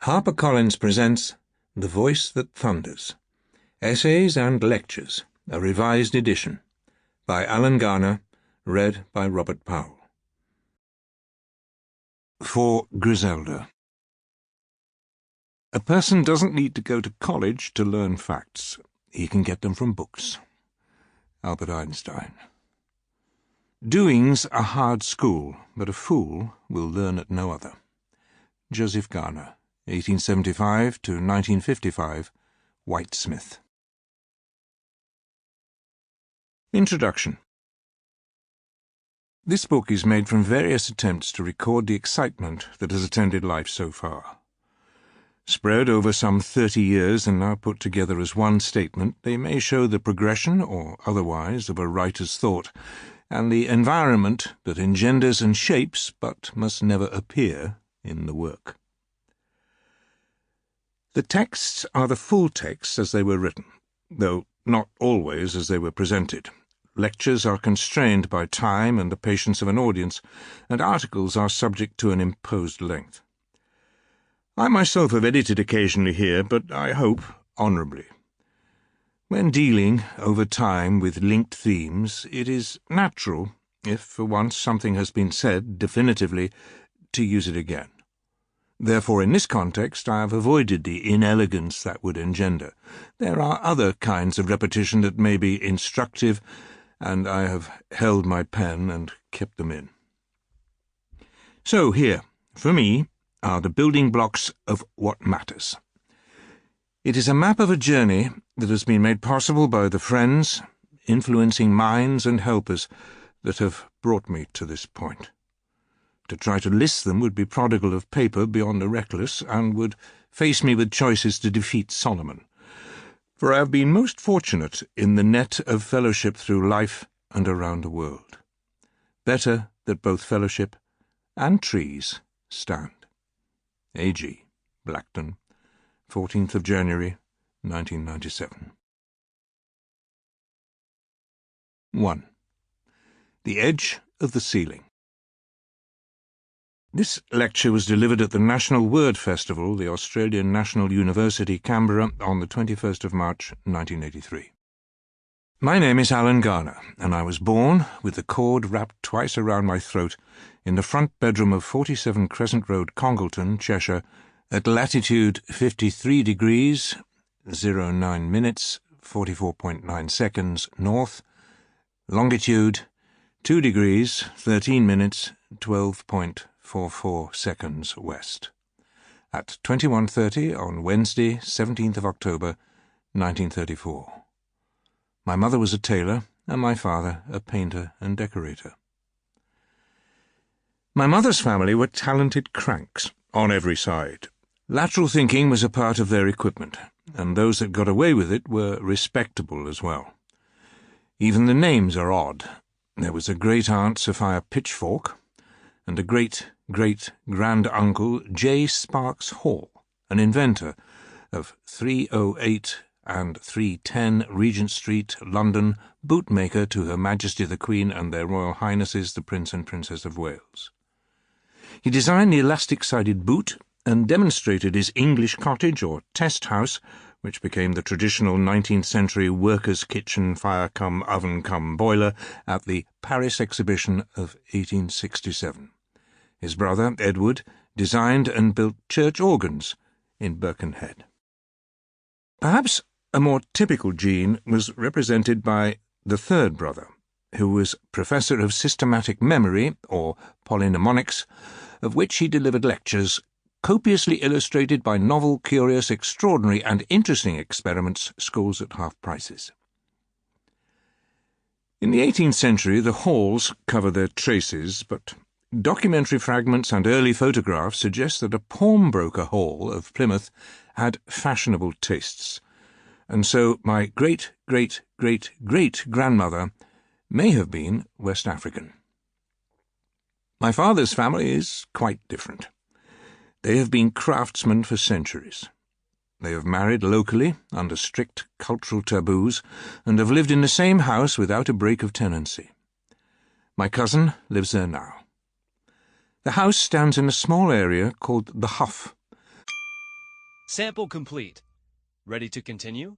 HarperCollins presents The Voice That Thunders, Essays and Lectures, a revised edition, by Alan Garner, read by Robert Powell. For Griselda. A person doesn't need to go to college to learn facts. He can get them from books. Albert Einstein. Doing's a hard school, but a fool will learn at no other. Joseph Garner, 1875 to 1955, Whitesmith. Introduction. This book is made from various attempts to record the excitement that has attended life so far. Spread over some 30 years and now put together as one statement, they may show the progression, or otherwise, of a writer's thought, and the environment that engenders and shapes, but must never appear, in the work. The texts are the full texts as they were written, though not always as they were presented. Lectures are constrained by time and the patience of an audience, and articles are subject to an imposed length. I myself have edited occasionally here, but I hope honourably. When dealing, over time, with linked themes, it is natural, if for once something has been said definitively, to use it again. Therefore, in this context, I have avoided the inelegance that would engender. There are other kinds of repetition that may be instructive, and I have held my pen and kept them in. So here, for me, are the building blocks of what matters. It is a map of a journey that has been made possible by the friends, influencing minds and helpers that have brought me to this point. To try to list them would be prodigal of paper beyond the reckless, and would face me with choices to defeat Solomon. For I have been most fortunate in the net of fellowship through life and around the world. Better that both fellowship and trees stand. A.G. Blackton, 14th of January, 1997. 1. The Edge of the Ceiling. This lecture was delivered at the National Word Festival, the Australian National University, Canberra, on the 21st of March, 1983. My name is Alan Garner, and I was born, with the cord wrapped twice around my throat, in the front bedroom of 47 Crescent Road, Congleton, Cheshire, at latitude 53 degrees, 09 minutes, 44.9 seconds north, longitude 2 degrees, 13 minutes, 12.44 seconds west, at 21:30 on Wednesday, 17th of October, 1934. My mother was a tailor, and my father a painter and decorator. My mother's family were talented cranks, on every side. Lateral thinking was a part of their equipment, and those that got away with it were respectable as well. Even the names are odd. There was a great-aunt Sophia Pitchfork, and a great-great-grand-uncle J. Sparks Hall, an inventor of 308 and 310 Regent Street, London, bootmaker to Her Majesty the Queen and their Royal Highnesses the Prince and Princess of Wales. He designed the elastic-sided boot and demonstrated his English cottage or test house, which became the traditional 19th-century workers' kitchen fire-cum-oven-cum-boiler at the Paris Exhibition of 1867. His brother, Edward, designed and built church organs in Birkenhead. Perhaps a more typical gene was represented by the third brother, who was Professor of Systematic Memory, or Polymnemonics, of which he delivered lectures copiously illustrated by novel, curious, extraordinary, and interesting experiments, schools at half prices. In the 18th century, the Halls cover their traces, but documentary fragments and early photographs suggest that a pawnbroker hall of Plymouth had fashionable tastes, and so my great-great-great-great-grandmother may have been West African. My father's family is quite different. They have been craftsmen for centuries. They have married locally, under strict cultural taboos, and have lived in the same house without a break of tenancy. My cousin lives there now. The house stands in a small area called the Hough. Sample complete. Ready to continue?